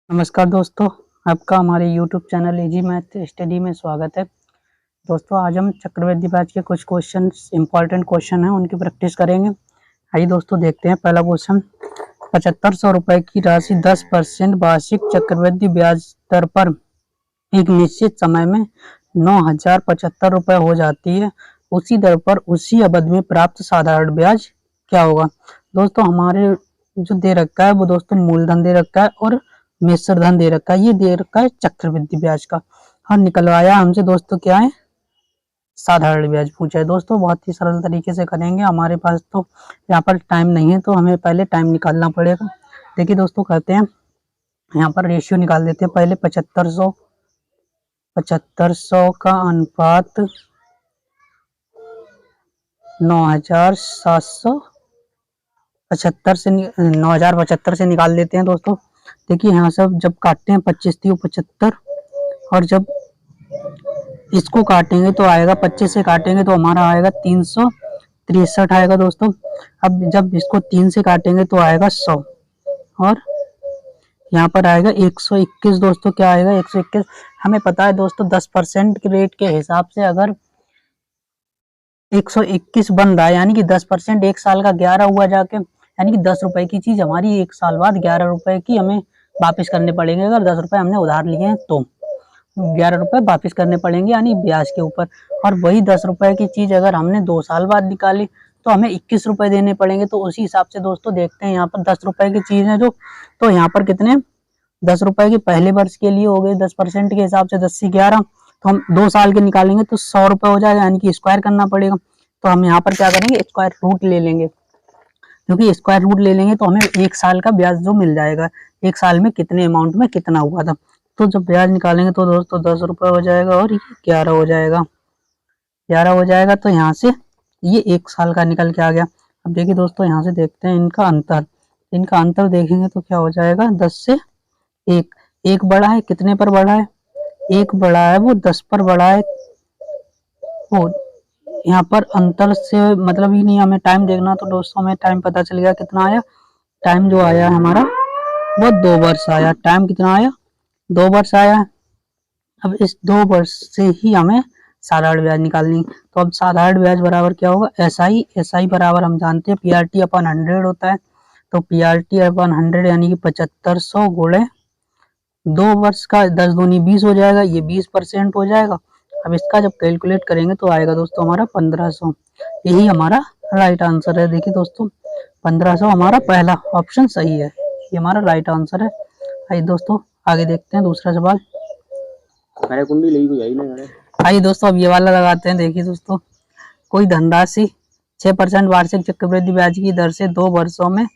नमस्कार दोस्तों, आपका हमारे YouTube channel easy math study में स्वागत है। दोस्तों आज हम चक्रवृद्धि ब्याज के कुछ क्वेश्चन इंपॉर्टेंट क्वेश्चन हैं उनकी प्रैक्टिस करेंगे। आइए दोस्तों देखते हैं पहला क्वेश्चन। 7500 रुपए की राशि 10% वार्षिक चक्रवृद्धि ब्याज दर पर एक निश्चित समय में 9075 रुपए हो जाती है। उसी दर पर उसी अवधि में प्राप्त साधारण ब्याज क्या होगा। दोस्तों हमारे जो दे रखा है वो दोस्तों मूलधन दे रखा है और मिश्र धन दे रखा है। ये दे रखा है चक्रवृद्धि ब्याज का। हाँ निकलवाया हमसे दोस्तों क्या है, साधारण ब्याज पूछा है। दोस्तों बहुत ही सरल तरीके से करेंगे, हमारे पास तो यहाँ पर टाइम नहीं है तो हमें पहले टाइम निकालना पड़ेगा। देखिए दोस्तों करते हैं, यहाँ पर रेशियो निकाल देते हैं पहले। 7500 का अनुपात 9775 से 9075 से निकाल देते हैं दोस्तों। देखिए यहाँ सब जब काटते हैं 25 3 75 और जब इसको काटेंगे तो आएगा 25 से काटेंगे तो हमारा आएगा 363 आएगा दोस्तों। अब जब इसको 3 से काटेंगे तो आएगा 100 और यहाँ पर आएगा 121 दोस्तों। क्या आएगा 121। हमें पता है दोस्तों 10% के रेट के हिसाब से अगर 121 बन रहा है यानी कि 10% एक साल का 11 हुआ जाके, यानी कि 10 रुपए की चीज हमारी एक साल बाद 11 रुपए की हमें वापस करने पड़ेंगे। अगर 10 रुपए हमने उधार लिए हैं तो 11 रुपए वापस करने पड़ेंगे यानी ब्याज के ऊपर। और वही 10 रुपए की चीज अगर हमने 2 साल बाद निकाली तो हमें 21 रुपए देने पड़ेंगे। तो उसी हिसाब से दोस्तों देखते हैं यहाँ पर 10 रुपए की चीज है जो, तो यहाँ पर कितने 10 रुपए के पहले वर्ष के लिए हो गए 10% के हिसाब से 10 से 11, तो हम 2 साल के निकालेंगे तो 100 रुपए हो जाएगा यानी कि स्क्वायर करना पड़ेगा। तो हम यहाँ पर क्या करेंगे, स्क्वायर रूट ले लेंगे, क्योंकि स्क्वायर रूट ले लेंगे तो हमें एक साल का ब्याज जो मिल जाएगा, एक साल में कितने अमाउंट में कितना हुआ था। तो जब ब्याज निकालेंगे तो दोस्तों 10 रुपए हो जाएगा और ये 11 हो जाएगा, 11 हो जाएगा। तो यहाँ से ये एक साल का निकल के आ गया। अब देखिए दोस्तों यहाँ से देखते हैं इनका अंतर, इनका अंतर देखेंगे तो क्या हो जाएगा, 10 से एक, एक बड़ा है कितने पर बड़ा है, एक बड़ा है वो 10 पर बड़ा है। वो यहाँ पर अंतर से मतलब ही नहीं, हमें टाइम देखना। तो दोस्तों हमें टाइम पता चल गया कितना आया, टाइम जो आया हमारा वो 2 वर्ष आया। टाइम कितना आया, 2 वर्ष आया। अब इस 2 वर्ष से ही हमें साधारण ब्याज निकालनी। तो अब साधारण ब्याज बराबर क्या होगा, एसआई। एसआई बराबर हम जानते हैं पीआरटी अपन 100 होता है। तो पीआरटी अपन 100 यानी कि 7500 गुणे 2 वर्ष का 10 दूनी 20 हो जाएगा, ये 20% हो जाएगा। अब इसका जब कैलकुलेट करेंगे तो आएगा दोस्तों हमारा 1500। यही हमारा राइट आंसर है। देखिए दोस्तों 1500 हमारा पहला ऑप्शन सही है, ये हमारा राइट आंसर है। आइए दोस्तों आगे देखते हैं दूसरा सवाल। आइए दोस्तों अब ये वाला लगाते हैं। देखिए दोस्तों, कोई धनराशि 6% वार्षिक चक्रवृद्धि ब्याज की दर से 2 वर्षों में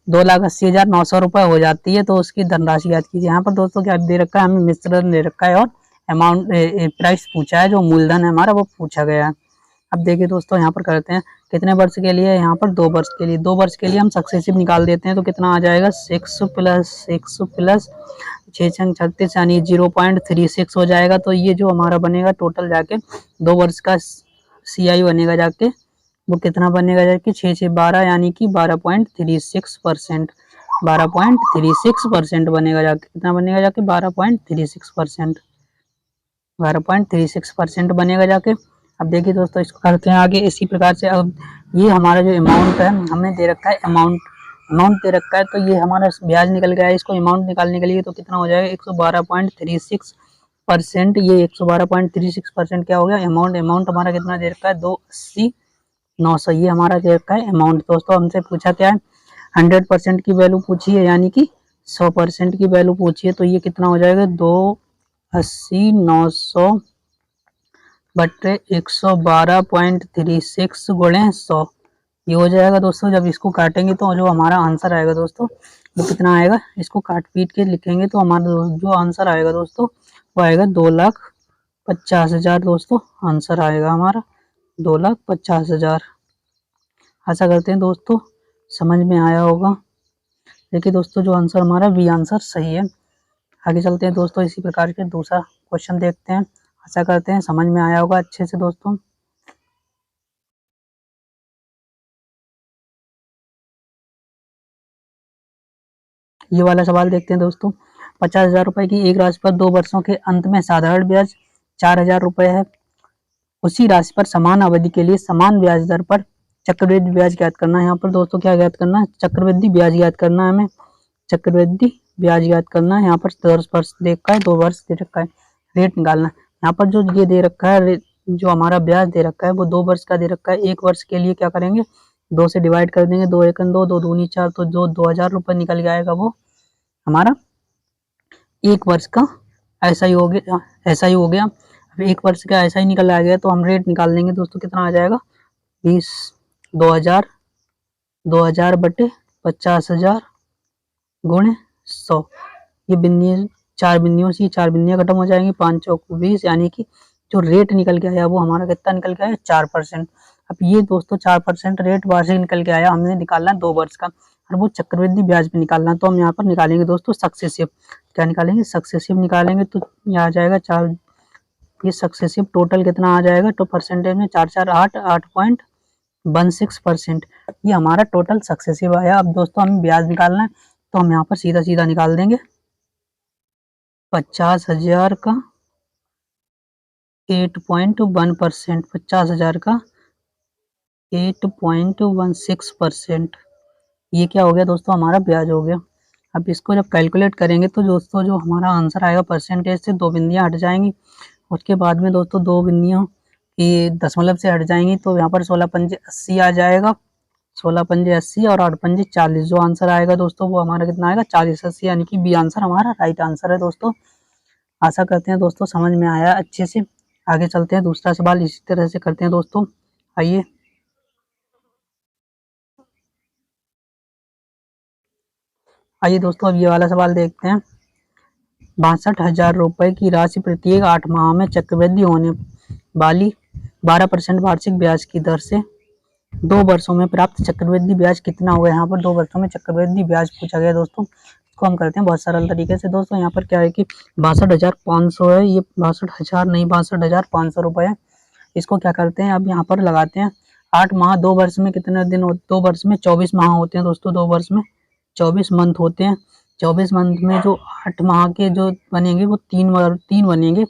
2,80,900 रुपए हो जाती है, तो उसकी धनराशि याद कीजिए। यहाँ पर दोस्तों क्या दे रखा है, हमें मिश्रण दे रखा है और अमाउंट प्राइस पूछा है, जो मूलधन है हमारा वो पूछा गया है। अब देखिए दोस्तों यहाँ पर करते हैं कितने वर्ष के लिए, यहाँ पर 2 वर्ष के लिए। 2 वर्ष के लिए हम सक्सेसिव निकाल देते हैं तो कितना आ जाएगा, 6 प्लस 6 यानी 0.36 हो जाएगा। तो ये जो हमारा बनेगा टोटल जाके 2 वर्ष का CI बनेगा जाके, वो कितना बनेगा जाके 6 6 12 यानी कि 12.36%। 12.36% बनेगा जाके, कितना बनेगा जाके 12.36%, 12.36% बनेगा जाके। अब देखिए दोस्तों इसको करते हैं आगे इसी प्रकार से। अब ये हमारा जो अमाउंट है हमें दे रखा है, अमाउंट दे रखा है, तो ये हमारा ब्याज निकल गया है। इसको अमाउंट निकालने के लिए तो कितना हो जाएगा 112.36%। ये 112.36% क्या हो गया, अमाउंट हमारा कितना दे रखा है 2,80,900, ये हमारा दे रखा है अमाउंट। दोस्तों हमसे पूछा क्या है, 100% की वैल्यू पूछी है यानी कि 100% की वैल्यू पूछी है। तो ये कितना हो जाएगा 2,80,900 बटे 112.36 गुणे 100, ये हो जाएगा दोस्तों। जब इसको काटेंगे तो जो हमारा आंसर आएगा दोस्तों वो कितना आएगा, इसको काट पीट के लिखेंगे तो हमारा जो आंसर आएगा दोस्तों वो आएगा 2,50,000 दोस्तों। आंसर आएगा हमारा 2,50,000। आशा करते हैं दोस्तों समझ में आया होगा। देखिए दोस्तों जो आंसर हमारा बी आंसर सही है। आगे चलते हैं दोस्तों, इसी प्रकार के दूसरा क्वेश्चन देखते हैं। आशा करते हैं समझ में आया होगा अच्छे से दोस्तों। ये वाला सवाल देखते हैं दोस्तों। 50,000 रुपए की एक राशि पर 2 वर्षों के अंत में साधारण ब्याज 4,000 रुपए है। उसी राशि पर समान अवधि के लिए समान ब्याज दर पर चक्रवृद्धि ब्याज ज्ञात करना है। यहाँ पर दोस्तों क्या ज्ञात करना है? चक्रवृद्धि ब्याज ज्ञात करना है हमें। चक्रवृद्धि ब्याज ज्ञात करना है। यहाँ पर 10 वर्ष दे रखा है, 2 वर्ष दे रखा है, रेट निकालना है। यहाँ पर जो ये दे रखा है, जो हमारा ब्याज दे रखा है वो 2 वर्ष का दे रखा है। 1 वर्ष के लिए क्या करेंगे? 2 से डिवाइड कर देंगे, 2 एकम 2, 2 दूनी 4, तो जो 2,000 रुपये निकल जाएगा वो हमारा 1 वर्ष का ऐसा ही हो गया, ऐसा ही हो गया। अब 1 वर्ष का ऐसा ही निकल आ गया तो हम रेट निकाल देंगे दोस्तों, कितना आ जाएगा? 2000 बटे 50,000 गुणे 100। ये बिंदी 4 बिंदियों से 4 बिंदियां खत्म हो जाएंगी, 5 चौक 20, यानी कि जो रेट निकल के आया वो हमारा कितना निकल के आया? 4%। अब ये दोस्तों 4% रेट वार्षिक निकल के आया, हमने निकालना है 2 वर्ष का, और वो चक्रवृद्धि ब्याज पे निकालना है। तो हम यहाँ पर निकालेंगे दोस्तों सक्सेसिव। क्या निकालेंगे? सक्सेसिव निकालेंगे। तो यहाँ आ जाएगा 4, ये सक्सेसिव टोटल कितना आ जाएगा? तो परसेंटेज में 4 4 8 8.16%, ये हमारा टोटल सक्सेसिव आया। अब दोस्तों हमें ब्याज निकालना है, तो हम यहाँ पर सीधा सीधा निकाल देंगे। 50,000 का 8.1%, 50,000 का 8.16%, ये क्या हो गया दोस्तों? हमारा ब्याज हो गया। अब इसको जब कैलकुलेट करेंगे तो दोस्तों जो हमारा आंसर आएगा, परसेंटेज से 2 बिंदियां हट जाएंगी, उसके बाद में दोस्तों 2 बिंदियों की दशमलव से हट जाएंगी, तो यहाँ पर 16 पंजे 80 आ जाएगा। 16 पंजे 80 और 8 पंजे 40, जो आंसर आएगा दोस्तों वो हमारा कितना आएगा? 4080, यानी कि बी आंसर हमारा राइट आंसर है दोस्तों। आशा करते हैं दोस्तों समझ में आया अच्छे से। आगे चलते हैं, दूसरा सवाल इसी तरह से करते हैं दोस्तों। आइए दोस्तों अब ये वाला सवाल देखते हैं। 62,000 रुपए की राशि प्रत्येक 8 माह में चक्रवृद्धि होने वाली 12% वार्षिक ब्याज की दर से 2 वर्षों में प्राप्त चक्रवृद्धि ब्याज कितना होगा? यहाँ पर 2 वर्षों में चक्रवृद्धि ब्याज पूछा गया दोस्तों। इसको हम करते हैं बहुत सरल तरीके से दोस्तों। यहाँ पर क्या है कि 62,500 है, ये 62,000 नहीं, 62,500 रुपए है। इसको क्या करते हैं, अब यहाँ पर लगाते हैं 8 माह, 2 वर्ष में कितने दिन होते? 2 वर्ष में 24 माह होते हैं दोस्तों। 2 वर्ष में 24 मंथ होते हैं। 24 मंथ में जो 8 माह के जो बनेंगे वो 3 बनेंगे।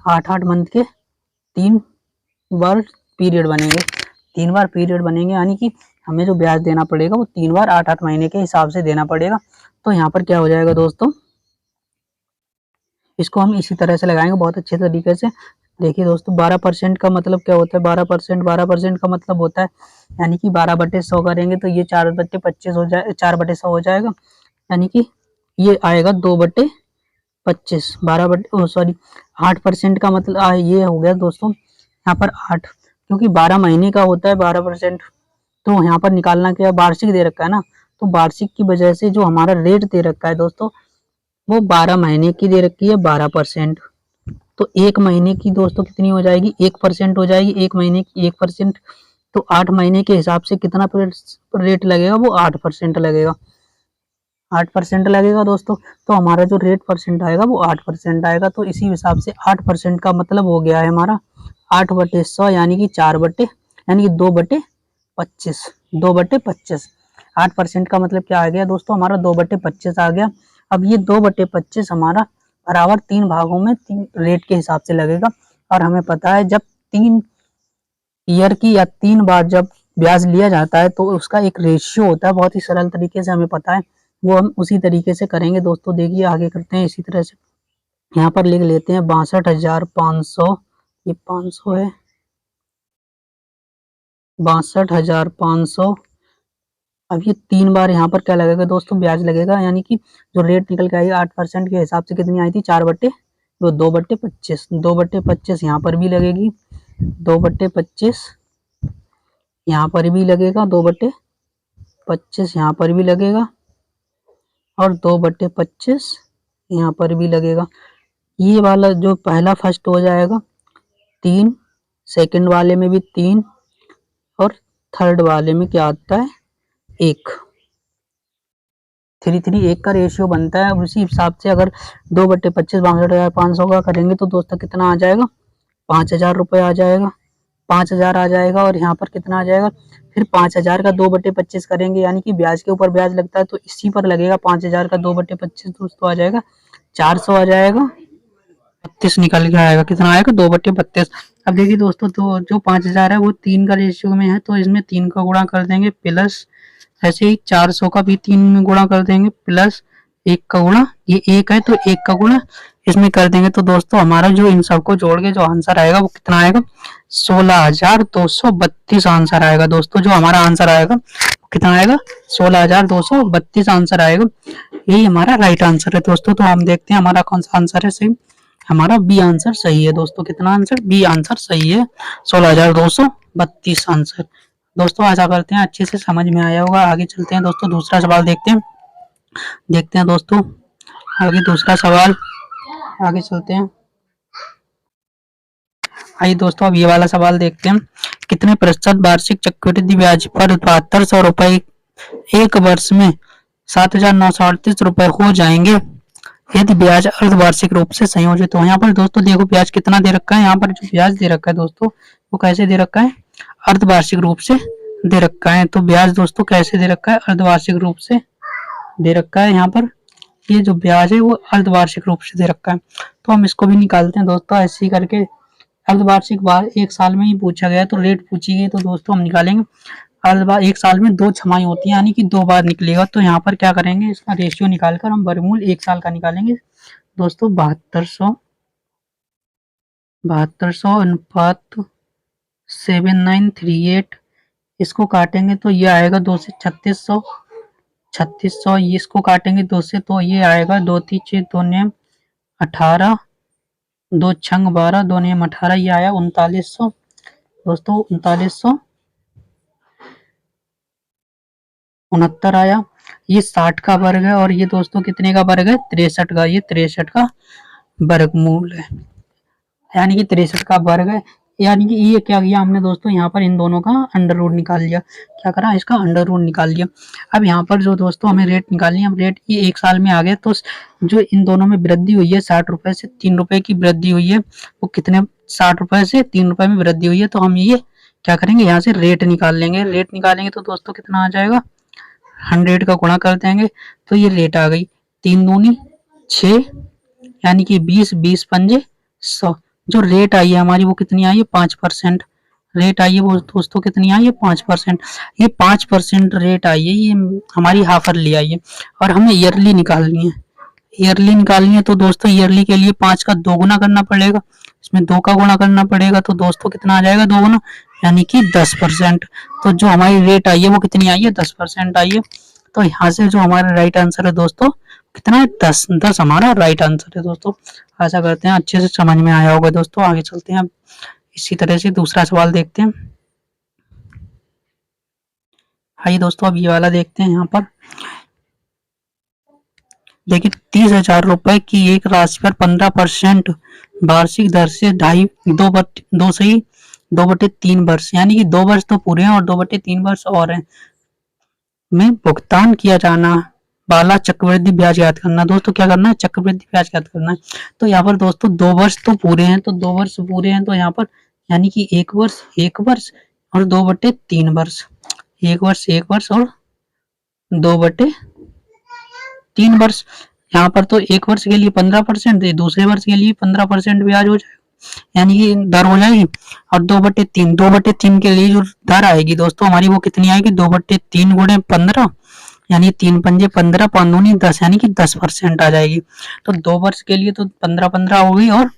8 मंथ के 3 बार पीरियड बनेंगे, 3 बार पीरियड बनेंगे, यानी कि हमें जो ब्याज देना पड़ेगा वो 3 बार 8 महीने के हिसाब से देना पड़ेगा। तो यहाँ पर क्या हो जाएगा दोस्तों, इसको हम इसी तरह से लगाएंगे बहुत अच्छे तरीके से। देखिए दोस्तों 12% का मतलब क्या होता है? 12% का मतलब होता है, यानी कि 12/100 करेंगे तो ये 4/25 हो जाए, 4/100 हो जाएगा, यानी कि ये आएगा 2/25। 8% का मतलब ये हो गया दोस्तों। यहाँ पर 8, क्योंकि 12 महीने का होता है 12%, तो यहाँ पर निकालना क्या, वार्षिक दे रखा है ना, तो वार्षिक की वजह से जो हमारा रेट दे रखा है दोस्तों वो 12 महीने की दे रखी है 12%। तो 1 महीने की दोस्तों कितनी हो जाएगी? 1% हो जाएगी। 1 महीने की 1%, तो 8 महीने के हिसाब से कितना रेट लगेगा? वो 8% लगेगा। 8% लगेगा दोस्तों। तो हमारा जो रेट परसेंट आएगा वो 8% आएगा। तो इसी हिसाब से 8% का मतलब हो गया है हमारा 8/100, यानी कि 2/25। 2/25 8% का मतलब क्या आ गया दोस्तों? हमारा 2/25 आ गया। अब ये 2/25 हमारा बराबर 3 भागों में 3 रेट के हिसाब से लगेगा, और हमें पता है जब 3 ईयर की या 3 बार जब ब्याज लिया जाता है तो उसका एक रेशियो होता है, बहुत ही सरल तरीके से हमें पता है, वो हम उसी तरीके से करेंगे दोस्तों। देखिए आगे करते हैं इसी तरह से। यहाँ पर लिख लेते हैं 62,500, ये 500 है, 62,500। अब ये 3 बार यहाँ पर क्या लगेगा दोस्तों? ब्याज लगेगा, यानी कि जो रेट निकल के आएगा 8% के हिसाब से कितनी आई थी? 2/25। 2/25 यहाँ पर भी लगेगी, 2/25 यहाँ पर भी लगेगा, 2/25 यहाँ पर भी लगेगा, और 2/25 यहाँ पर भी लगेगा। ये वाला जो पहला फर्स्ट हो जाएगा 3, सेकंड वाले में भी 3, और थर्ड वाले में क्या आता है? 1। 3:1 का रेशियो बनता है। अब उसी हिसाब से अगर 2/25 62,500 का करेंगे तो दोस्तों कितना आ जाएगा? 5,000 रुपये आ जाएगा। 5,000 आ जाएगा, और यहाँ पर कितना आ जाएगा? फिर 5,000 का 2/25 करेंगे, यानी कि ब्याज के ऊपर ब्याज लगता है, तो इसी पर लगेगा 5,000 का 2/25 दोस्तों आ जाएगा 400 आ जाएगा, 32 निकल के आएगा, कितना आएगा 2/32। अब देखिए दोस्तों, तो जो 5,000 है वो 3 का रेशियो में है, तो इसमें 3 का गुणा कर देंगे, प्लस ऐसे ही 400 का भी 3 में गुणा कर देंगे, प्लस 1 का गुणा, ये 1 है तो 1 का गुणा इसमें कर देंगे। तो दोस्तों हमारा जो इन सबको जोड़ के जो आंसर आएगा वो कितना आएगा, 16,232 आंसर आएगा। दोस्तों जो हमारा आंसर आएगा कितना आएगा, 16,232 आंसर आएगा। यही हमारा राइट आंसर है दोस्तों। तो हम देखते हैं हमारा कौन सा आंसर है सही। हमारा बी आंसर सही है दोस्तों। कितना आंसर, बी आंसर सही है, 16,232 आंसर। दोस्तों आशा करते हैं अच्छे से समझ में आया होगा। आगे चलते हैं दोस्तों, दूसरा सवाल देखते हैं दोस्तों आगे दूसरा सवाल। आगे चलते हैं, आइए दोस्तों अब ये वाला सवाल देखते हैं। कितने प्रतिशत वार्षिक चक्रवृद्धि ब्याज पर 7200 रुपए एक वर्ष में 7,938 रुपए हो जाएंगे यदि ब्याज अर्धवार्षिक रूप से संयोजित हो। यहाँ पर दोस्तों देखो ब्याज कितना दे रखा है, यहाँ पर जो ब्याज दे रखा है दोस्तों वो कैसे दे रखा है, अर्धवार्षिक रूप से दे रखा है। तो ब्याज दोस्तों कैसे दे रखा है, अर्धवार्षिक रूप से दे रखा है। यहाँ पर ये जो ब्याज है वो अर्धवार्षिक रूप से दे रखा है, तो हम इसको भी निकालते हैं दोस्तों ऐसे ही करके। अर्धवार्षिक बार एक साल में ही पूछा गया तो रेट पूछी गई, तो दोस्तों हम निकालेंगे। अर्धवार एक साल में 2 छमाही होती है, यानी कि 2 बार निकलेगा। तो यहाँ पर क्या करेंगे, इसका रेशियो निकालकर हम वर्गमूल एक साल का निकालेंगे दोस्तों। 7200 अनुपात 7938, इसको काटेंगे तो ये आएगा 2 से 3600 इसको काटेंगे 2 से तो ये आएगा 2 3 6 2 9 18, 2 छंग 12, 2 9 18, ये आया 3900 दोस्तों, 3969 आया। ये 60 का वर्ग है और ये दोस्तों कितने का वर्ग है, 63 का। ये 63 का वर्गमूल है, यानी कि 63 का वर्ग है। यानी कि ये क्या किया हमने दोस्तों, यहाँ पर इन दोनों का अंडर रूट निकाल लिया। क्या करा, इसका अंडर रूट निकाल लिया। अब यहाँ पर जो दोस्तों हमें रेट निकालनी है, अब रेट ये एक साल में आ गया, तो जो इन दोनों में वृद्धि हुई है 60 रुपए से 3 रुपए की वृद्धि हुई है, वो कितने, 60 रुपए से 3 रुपए में वृद्धि हुई है। तो हम ये क्या करेंगे, यहाँ से रेट निकाल लेंगे। रेट निकालेंगे तो दोस्तों कितना आ जाएगा, 100 का गुणा कर देंगे तो ये रेट आ गई 3 दूनी 6, यानी कि 20, 20 पंजे 100। जो रेट आई है हमारी वो कितनी आई है, 5%। रेट आई है वो दोस्तों कितनी आई है, 5%। ये 5% रेट आई है, ये हमारी हाफ ईयरली आई है और हमें ईयरली निकालनी है। ईयरली निकालनी है तो दोस्तों ईयरली के लिए 5 का 2 गुना करना पड़ेगा, इसमें 2 का गुना करना पड़ेगा। तो दोस्तों कितना आ जाएगा 2 गुना, यानी कि 10%। तो जो हमारी रेट आई है वो कितनी आई है, 10% आई है। तो यहाँ से जो हमारा राइट आंसर है दोस्तों कितना है, 10 हमारा राइट आंसर है दोस्तों। आशा करते हैं अच्छे से समझ में आया होगा दोस्तों। आगे चलते हैं अब इसी तरह से दूसरा सवाल देखते हैं। आइए दोस्तों अब ये वाला देखते हैं। यहाँ पर देखिए 30,000 रुपए की एक राशि पर 15% वार्षिक दर से 2/3 वर्ष, यानी कि 2 वर्ष तो पूरे हैं और 2/3 वर्ष और हैं में भुगतान किया जाना वाला चक्रवृद्धि ब्याज याद करना। दोस्तों क्या करना है, चक्रवृद्धि ब्याज याद करना है। तो यहाँ पर दोस्तों 2 वर्ष तो पूरे हैं, तो 2 वर्ष पूरे हैं तो यहाँ पर यानी कि 1 वर्ष और 2/3 वर्ष, 1 वर्ष और 2/3 वर्ष। यहाँ पर तो 1 वर्ष के लिए 15%, दूसरे वर्ष के लिए 15% ब्याज हो जाएगा, यानी कि दर हो जाएगी। और 2/3 के लिए जो दर आएगी दोस्तों हमारी वो कितनी आएगी, 2/3 गुणे 15, यानी 3 पंजे 15, 5 दूनी 10, यानी कि 10% आ जाएगी। तो 2 वर्ष के लिए तो 15 हो गई और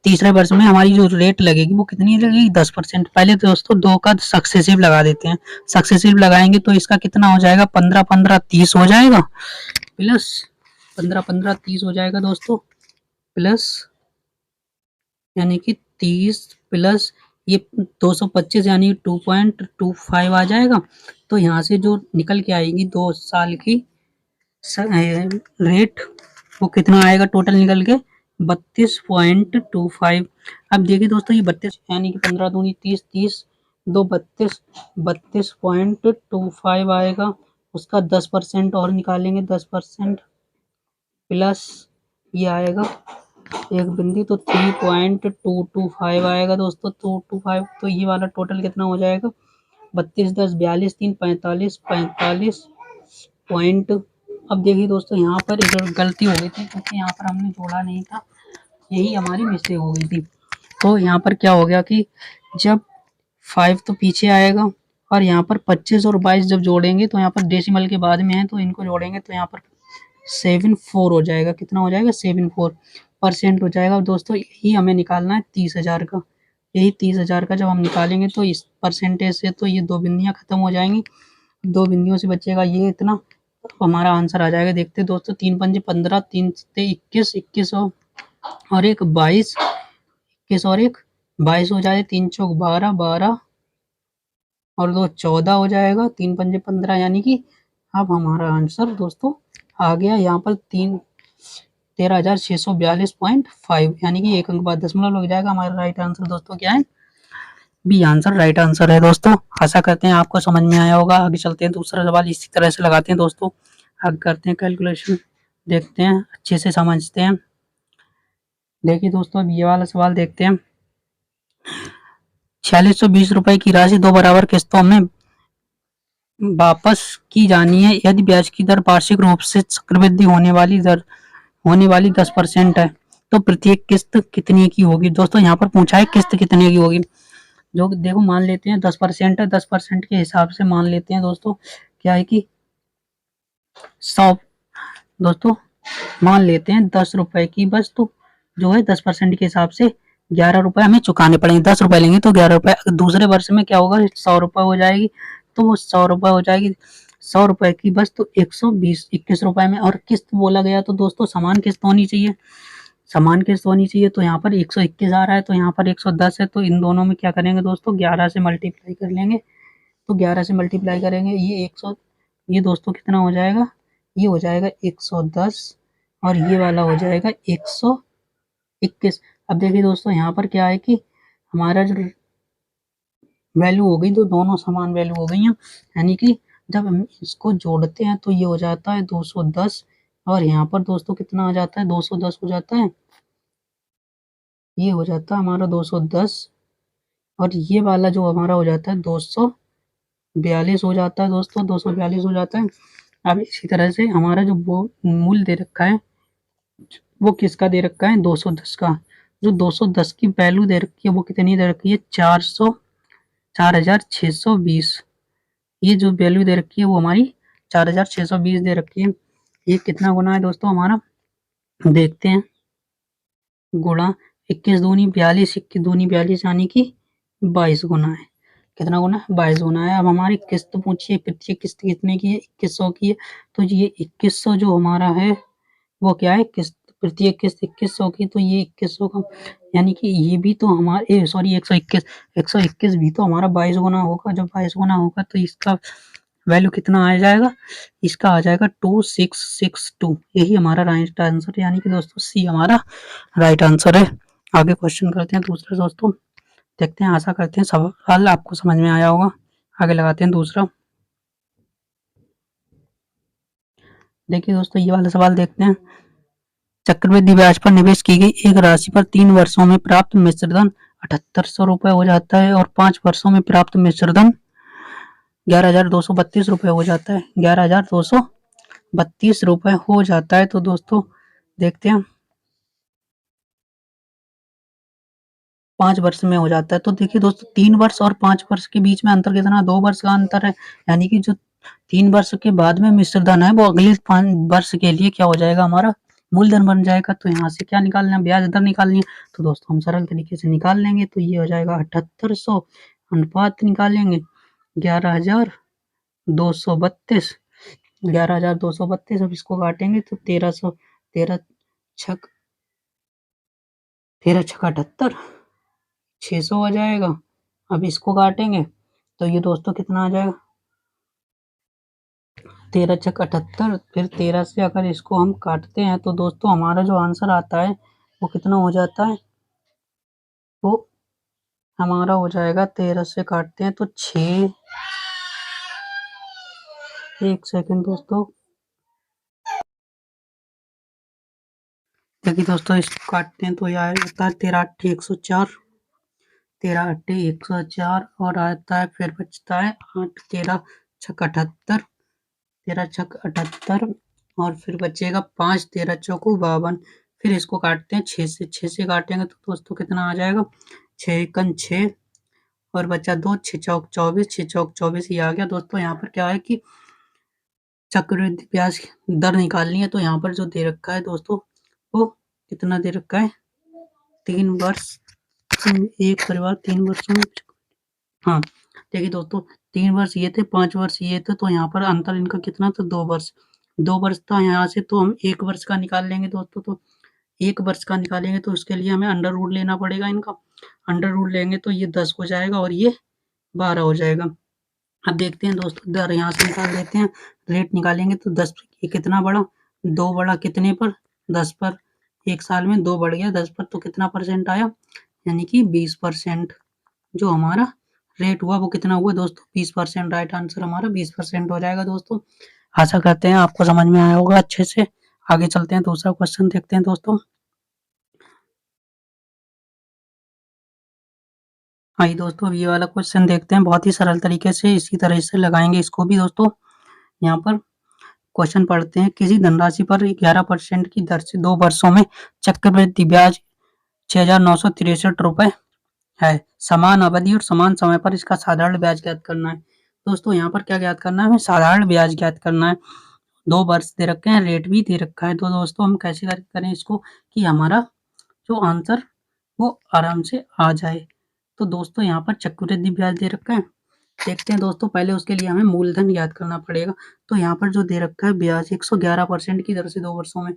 तीसरे वर्ष में हमारी जो रेट लगेगी वो कितनी लगेगी, 10%। पहले तो दोस्तों 2 का सक्सेसिव लगा देते हैं, सक्सेसिव लगाएंगे तो इसका कितना हो जाएगा, 15 15 30 हो जाएगा, प्लस 15 15 30 हो जाएगा दोस्तों, प्लस यानी कि 30 प्लस ये 225 यानी 2.25 आ जाएगा। तो यहाँ से जो निकल के आएगी 2 साल की रेट वो कितना आएगा टोटल निकल के, 32.25। अब देखिए दोस्तों ये 32 यानी कि 15 दूनी 30, 30 2 32.25 आएगा। उसका 10% और निकालेंगे, 10% प्लस ये आएगा एक बिंदी तो 3.225 आएगा दोस्तों, 225। तो ये वाला टोटल कितना हो जाएगा, 32 10 42 3 45 45.25 अब देखिए दोस्तों, यहाँ पर एक गलती हो गई थी क्योंकि यहाँ पर हमने जोड़ा नहीं था, यही हमारी मिस्टेक हो गई थी। तो यहाँ पर क्या हो गया कि जब 5 तो पीछे आएगा और यहाँ पर 25 और 22 जब जोड़ेंगे तो यहाँ पर डेसिमल के बाद में है, तो इनको जोड़ेंगे तो यहाँ पर 74 हो जाएगा। कितना हो जाएगा? 74% हो जाएगा। दोस्तों यही हमें निकालना है 30,000 का। यही 30,000 का जब हम निकालेंगे तो इस परसेंटेज से तो ये 2 बिंदियाँ खत्म हो जाएंगी, 2 बिंदियों से बचेगा ये इतना, तो हमारा आंसर आ जाएगा। देखते दोस्तों, 3 पंजे 15, 3 सत्ते 21, 21 और एक 22, 21 और एक 22 हो जाए, 3 चौक 12, 12 और 2 14 हो जाएगा, 3 पंजे 15, यानी कि अब हमारा आंसर दोस्तों आ गया यहाँ पर 13,642.5, यानी कि एक अंक बाद दशमलव लग जाएगा। हमारा राइट आंसर दोस्तों क्या है? बी आंसर राइट आंसर है दोस्तों। आशा करते हैं आपको समझ में आया होगा। आगे चलते हैं, दूसरा सवाल इसी तरह से लगाते हैं दोस्तों। आगे करते हैं कैलकुलेशन, देखते हैं, अच्छे से समझते हैं। देखिए दोस्तों, अब ये वाला सवाल देखते हैं। 4620 रुपए की राशि 2 बराबर किस्तों में वापस की जानी है यदि ब्याज की दर वार्षिक रूप से चक्रवृद्धि होने वाली 10% है, तो प्रत्येक किस्त कितने की होगी? दोस्तों यहाँ पर पूछा है किस्त कितने की होगी। जो देखो, मान लेते हैं 10% है, 10% के हिसाब से मान लेते हैं दोस्तों, क्या है कि 100, दोस्तों मान लेते हैं 10 रुपए की बस, तो जो है 10% के हिसाब से 11 रुपए हमें चुकाने पड़ेंगे। 10 रुपए लेंगे तो 11 रुपए। दूसरे वर्ष में क्या होगा? 100 रुपए हो जाएगी, तो वो 100 रुपए हो जाएगी। 100 रुपए की बस तो 120 21 रुपए में। और किस्त बोला गया तो दोस्तों समान किस्त होनी चाहिए, समान किस्त होनी चाहिए। तो यहाँ पर 121 आ रहा है, तो यहाँ पर 110 है, तो इन दोनों में क्या करेंगे दोस्तों? 11 से मल्टीप्लाई कर लेंगे। तो 11 से मल्टीप्लाई करेंगे, ये 100, ये दोस्तों कितना हो जाएगा? ये हो जाएगा 110 और ये वाला हो जाएगा 121। अब देखिए दोस्तों, यहाँ पर क्या है कि हमारा जो वैल्यू हो गई, तो दोनों समान वैल्यू हो गई हैं, यानी कि जब हम इसको जोड़ते हैं तो ये हो जाता है 210 और यहाँ पर दोस्तों कितना आ जाता है? 210 हो जाता है, ये हो जाता है हमारा 210 और ये वाला जो हमारा हो जाता है 242 हो जाता है दोस्तों, 242 हो जाता है। अब इसी तरह से हमारा जो वो मूल दे रखा है, वो किसका दे रखा है? 210 का। जो 210 की वैल्यू दे रखी है वो कितनी दे रखी है? 4,620। ये जो वैल्यू दे रखी है वो हमारी 4,620 दे रखी है। ये कितना गुना है दोस्तों हमारा? देखते हैं, गुणा 21 दूनी 42, 21 दूनी 42, यानी कि 22 गुना है। कितना गुना है? 22 गुना है। अब हमारी किस्त पूछिए, प्रत्येक किस्त कितने की है? 2100 की है। तो ये 2100 जो हमारा है वो क्या है? किस्त, प्रत्येक किस्त 2100 की, तो ये 2100 का, यानी कि ये भी तो हमारे सॉरी 121 भी तो हमारा 22 गुना होगा। जब 22 गुना होगा तो इसका वैल्यू कितना आ जाएगा? इसका आ जाएगा 2662। यही हमारा राइट आंसर है, यानी कि दोस्तों सी हमारा राइट आंसर है। आगे क्वेश्चन करते हैं दूसरा दोस्तों, देखते हैं। आशा करते हैं सवाल आपको समझ में आया होगा। आगे लगाते हैं दूसरा। देखिए दोस्तों, ये वाला सवाल देखते हैं। चक्रवृद्धि ब्याज पर निवेश की गई एक राशि पर 3 वर्षों में प्राप्त मिश्र धन 7800 रुपए हो जाता है और 5 वर्षों में प्राप्त मिश्र धन 11,232 रुपए हो जाता है। 11,232 रुपए हो जाता है। तो दोस्तों देखते हैं, 5 वर्ष में हो जाता है। तो देखिए दोस्तों, 3 वर्ष और 5 वर्ष के बीच में अंतर कितना? 2 वर्ष का अंतर है, यानी कि जो 3 वर्ष के बाद में मिश्र धन है वो अगले 5 वर्ष के लिए क्या हो जाएगा? हमारा मूलधन बन जाएगा। तो यहाँ से क्या निकालना है? ब्याज दर निकालनी है। तो दोस्तों हम सरल तरीके से निकाल लेंगे, तो ये हो जाएगा 7800, अनुपात निकालेंगे 11,232, 11,232। अब इसको काटेंगे तो 1300, 13 छक 13 छक 78, 600 हो जाएगा। अब इसको काटेंगे तो ये दोस्तों कितना आ जाएगा? 13 छक 78, फिर 13 से अगर इसको हम काटते हैं तो दोस्तों हमारा जो आंसर आता है वो कितना हो जाता है? वो हमारा हो जाएगा, 13 से काटते हैं तो 6, एक सेकंड दोस्तों, देखिए दोस्तों इसको काटते हैं तो यह आता है 13 8 104, 13 8 104 और आता है, फिर बचता है 8, 13 छक 78, 13 छक 78 और फिर बचेगा 5 13 चौको 52। फिर इसको काटते हैं 6 से काटेंगे तो दोस्तों कितना आ जाएगा 6 एकम 6 और बचा 2 6 चौक 24 6 चौक 24 ये आ गया। दोस्तों यहाँ पर क्या है कि चक्रवृद्धि ब्याज दर निकालनी है तो यहाँ पर जो दे रखा है दोस्तों वो कितना दे रखा है 3 वर्ष एक परिवार 3 वर्षों में हाँ देखिए दोस्तों 3 वर्ष ये थे 5 वर्ष ये थे तो यहाँ पर अंतर इनका कितना था 2 वर्ष 2 वर्ष था यहाँ से तो हम 1 वर्ष का निकाल लेंगे दोस्तों। तो 1 वर्ष का निकालेंगे तो उसके लिए हमें अंडर रूट लेना पड़ेगा इनका। अंडर रूट लेंगे तो ये 10 हो जाएगा और ये 12 हो जाएगा। अब देखते हैं दोस्तों दर यहाँ से निकाल लेते हैं। रेट निकालेंगे तो 10 ये कितना बढ़ा 2 बढ़ा कितने पर 10 पर। 1 साल में 2 बढ़ गया 10 पर तो कितना परसेंट आया यानी कि 20%। जो हमारा रेट हुआ वो कितना हुआ दोस्तों 20%। राइट आंसर हमारा 20% हो जाएगा दोस्तों। आशा करते हैं आपको समझ में आया होगा अच्छे से। आगे चलते हैं दूसरा क्वेश्चन देखते हैं दोस्तों। आइए दोस्तों अब ये वाला क्वेश्चन देखते हैं। बहुत ही सरल तरीके से इसी तरह से लगाएंगे इसको भी दोस्तों। यहाँ पर क्वेश्चन पढ़ते हैं। किसी धनराशि पर 11% की दर से 2 वर्षों में चक्रवृद्धि ब्याज 6,963 रुपए है। समान अवधि और समान समय पर इसका साधारण ब्याज ज्ञात करना है। दोस्तों यहाँ पर क्या ज्ञात करना है हमें साधारण ब्याज ज्ञात करना है। 2 वर्ष दे रखे हैं रेट भी दे रखा है तो दोस्तों हम कैसे करें इसको कि हमारा जो आंसर वो आराम से आ जाए। तो दोस्तों यहाँ पर चक्रवृद्धि ब्याज दे रखा है। देखते हैं दोस्तों पहले उसके लिए हमें मूलधन याद करना पड़ेगा। तो यहाँ पर जो दे रखा है ब्याज 111% की दर से 2 वर्षों में।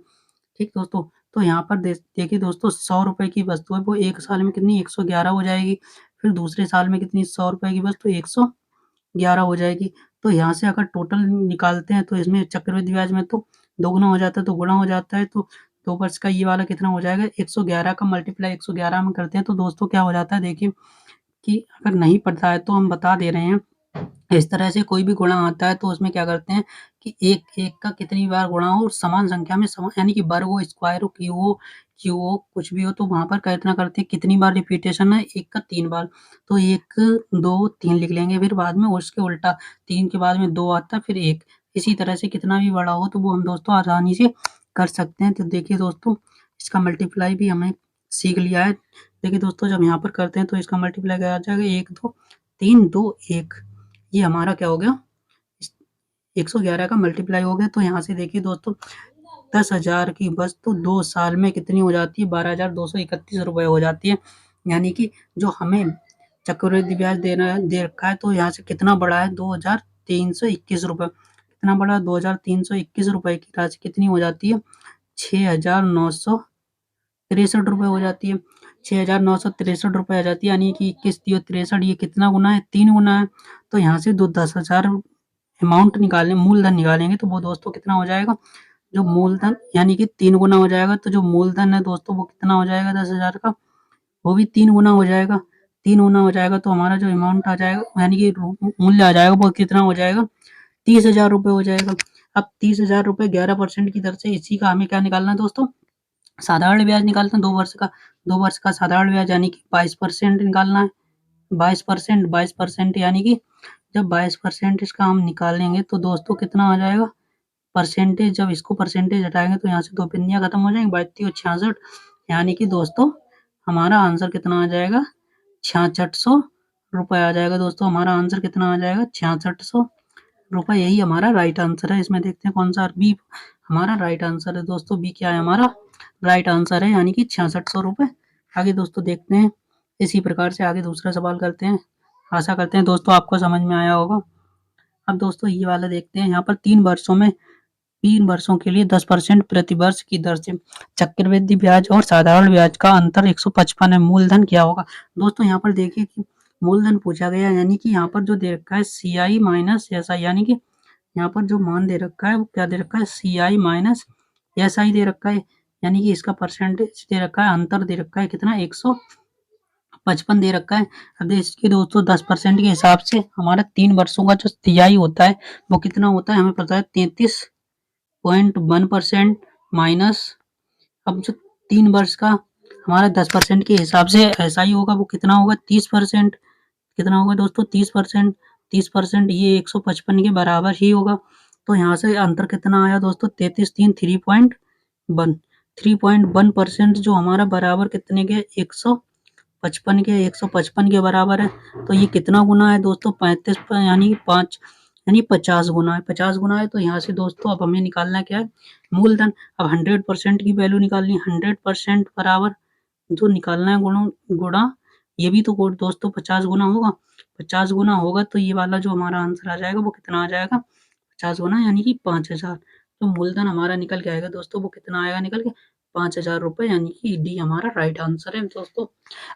ठीक दोस्तों तो यहाँ पर देखिए दोस्तों 100 रुपए की वस्तु है वो 1 साल में कितनी 111 हो जाएगी। फिर दूसरे साल में कितनी 100 रुपए की वस्तु 111 हो जाएगी। तो यहाँ से अगर टोटल निकालते हैं तो इसमें चक्रवृद्धि ब्याज में तो दोगुना हो जाता है तो गुणा हो जाता है। तो 2 वर्ष का ये वाला कितना हो जाएगा 111 का मल्टीप्लाई 111 में करते हैं तो दोस्तों क्या हो जाता है देखिए कि अगर नहीं पता है तो हम बता दे रहे हैं। इस तरह से कोई भी गुणा आता है तो उसमें क्या करते हैं कि एक का कितनी बार गुणा हो और समान संख्या में समान यानी कि वर्ग हो स्क्वायर हो क्यू हो कुछ भी हो तो वहां पर कितना करते हैं कितनी बार रिपीटेशन है 1 का 3 बार। तो 1 2 3 लिख लेंगे फिर बाद में उसके उल्टा 3 के बाद में 2 आता है फिर 1। इसी तरह से कितना भी बड़ा हो तो वो हम दोस्तों आसानी से कर सकते हैं। तो देखिए दोस्तों इसका मल्टीप्लाई भी हमें सीख लिया है। देखिए दोस्तों जब यहाँ पर करते हैं तो इसका मल्टीप्लाई क्या आ जाएगा 1 2 3 2 1 ये हमारा क्या हो गया 111 का मल्टीप्लाई हो गया। तो यहाँ से देखिए दोस्तों 10,000 की वस्तु 2 साल में कितनी हो जाती है 12,231 रुपए हो जाती है। यानी कि जो हमें चक्रवृद्धि ब्याज दे रखा है तो यहाँ से कितना बढ़ा है 2,321 रुपए। कितना बढ़ा 2,321 रुपए की राशि कितनी हो जाती है 6,963 रुपए हो जाती है। 6,963 रुपए आ जाती है यानी कि 21 दियो 63 ये कितना गुना है 3 गुना है। तो यहाँ से 10,000 अमाउंट निकालें मूलधन निकालेंगे तो वो दोस्तों कितना हो जाएगा जो मूलधन यानी कि 3 गुना हो जाएगा। तो जो मूलधन है दोस्तों वो कितना हो जाएगा 10,000 का वो भी 3 गुना हो जाएगा। 3 गुना हो जाएगा तो हमारा जो अमाउंट आ जाएगा यानी कि मूल्य आ जाएगा वो कितना हो जाएगा 30,000 रुपए हो जाएगा। अब 30,000 रुपए 11% की दर से इसी का हमें क्या निकालना है दोस्तों साधारण ब्याज निकालते हैं 2 वर्ष का। 2 वर्ष का साधारण ब्याज यानी कि 22% निकालना है। 22% यानी कि जब 22% इसका हम निकालेंगे तो दोस्तों कितना आ जाएगा परसेंटेज। जब इसको परसेंटेज हटाएंगे तो यहाँ से 2 बिंदियाँ खत्म हो जाएंगी 32 और 66 यानी कि दोस्तों हमारा आंसर कितना आ जाएगा 6600 रुपए आ जाएगा। दोस्तों हमारा आंसर कितना आ जाएगा 6600 रुपए। यही हमारा राइट आंसर है। इसमें देखते हैं कौन सा बी हमारा राइट आंसर है। दोस्तों बी क्या है हमारा राइट आंसर है यानी कि 6600 रुपए। आगे दोस्तों देखते हैं इसी प्रकार से आगे दूसरा सवाल करते हैं। आशा करते हैं दोस्तों आपको समझ में आया होगा। अब दोस्तों ये वाला देखते हैं। यहाँ पर 3 वर्षों के लिए 10% प्रति वर्ष की दर से चक्रवृद्धि ब्याज और साधारण ब्याज का अंतर 155 है। मूलधन क्या होगा दोस्तों यहाँ पर देखिए कि मूलधन पूछा गया यानी कि यहाँ पर जो दे रखा है CI माइनस SI यानी कि यहाँ पर जो मान दे रखा है वो क्या दे रखा है CI माइनस SI दे रखा है यानी कि इसका परसेंटेज दे रखा है अंतर दे रखा है कितना 155 दे रखा है। अब देखिए दोस्तों 10% के हिसाब से हमारा 3 वर्षों का जो CI होता है वो कितना होता है हमें पता है 33.1% माइनस अब जो 3 वर्ष का हमारा 10% के हिसाब से SI होगा वो कितना होगा 30%। कितना होगा दोस्तों 30%। 30% ये 155 के बराबर ही होगा। तो यहाँ से अंतर कितना आया दोस्तों, 33 3.1 3.1% जो हमारा बराबर कितने के 155 के 155 के बराबर है। तो ये कितना गुना है दोस्तों, 35 यानी 5 यानी 50 गुना है, 50 गुना है। तो यहाँ से दोस्तों अब हमें निकालना क्या है, मूलधन। अब 100% की वैल्यू निकालनी है, 100% बराबर जो निकालना है गुणा ये भी तो दोस्तों 50 गुना होगा, 50 गुना होगा तो ये वाला जो हमारा आंसर आ जाएगा वो कितना आ जाएगा, 50 गुना यानी कि 5000। तो मूलधन हमारा निकल के आएगा दोस्तों, वो कितना आएगा निकल के 5000 रुपए, यानी कि डी हमारा राइट आंसर है दोस्तों।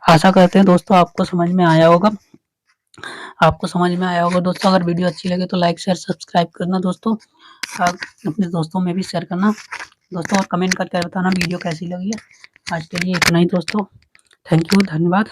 आशा करते हैं दोस्तों आपको समझ में आया होगा, दोस्तों। अगर वीडियो अच्छी लगे तो लाइक शेयर सब्सक्राइब करना दोस्तों, अपने दोस्तों में भी शेयर करना दोस्तों, और कमेंट करके बताना वीडियो कैसी लगी है। आज के लिए इतना ही दोस्तों, थैंक यू, धन्यवाद।